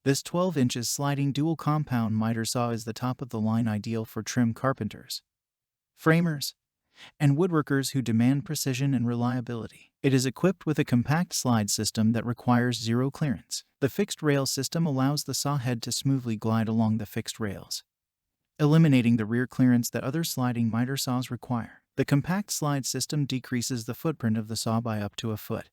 This 12 inches sliding dual compound miter saw is the top of the line, ideal for trim carpenters, framers, and woodworkers who demand precision and reliability. It is equipped with a compact slide system that requires zero clearance. The fixed rail system allows the saw head to smoothly glide along the fixed rails, eliminating the rear clearance that other sliding miter saws require. The compact slide system decreases the footprint of the saw by up to a foot,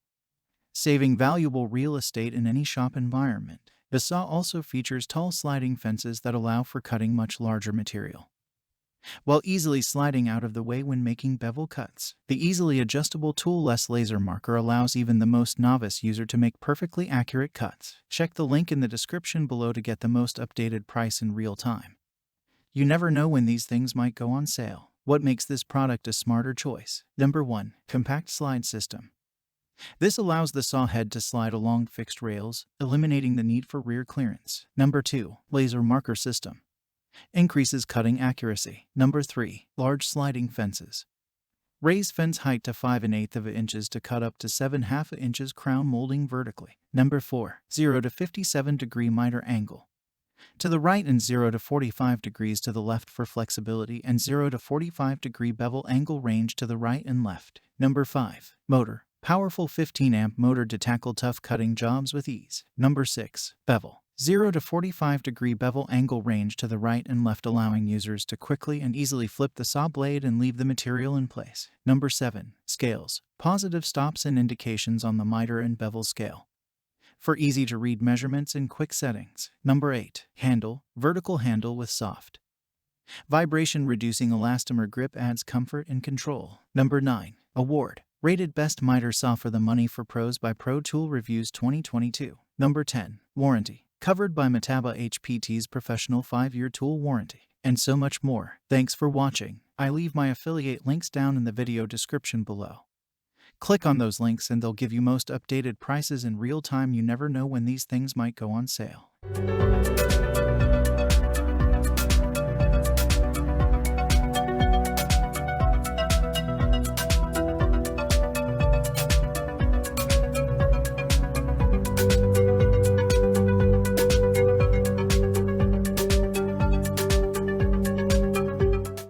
saving valuable real estate in any shop environment. The saw also features tall sliding fences that allow for cutting much larger material, while easily sliding out of the way when making bevel cuts. The easily adjustable toolless laser marker allows even the most novice user to make perfectly accurate cuts. Check the link in the description below to get the most updated price in real time. You never know when these things might go on sale. What makes this product a smarter choice? Number 1. Compact slide system. This allows the saw head to slide along fixed rails, eliminating the need for rear clearance. Number 2. Laser marker system. Increases cutting accuracy. Number 3. Large sliding fences. Raise fence height to 5 1/8 inches to cut up to 7 1/2 inches crown molding vertically. Number 4. 0 to 57 degree miter angle to the right and 0 to 45 degrees to the left for flexibility, and 0 to 45 degree bevel angle range to the right and left. Number 5. Motor. Powerful 15 amp motor to tackle tough cutting jobs with ease. Number 6. Bevel. 0 to 45 degree bevel angle range to the right and left, allowing users to quickly and easily flip the saw blade and leave the material in place. Number 7. Scales. Positive stops and indications on the miter and bevel scale for easy to read measurements and quick settings. Number 8. Handle. Vertical handle with soft, vibration reducing elastomer grip adds comfort and control. Number 9. Award. Rated Best Miter Saw for the Money for Pros by Pro Tool Reviews 2022. Number 10. Warranty. Covered by Metabo HPT's professional 5-year tool warranty. And so much more. Thanks for watching. I leave my affiliate links down in the video description below. Click on those links and they'll give you most updated prices in real time. You never know when these things might go on sale.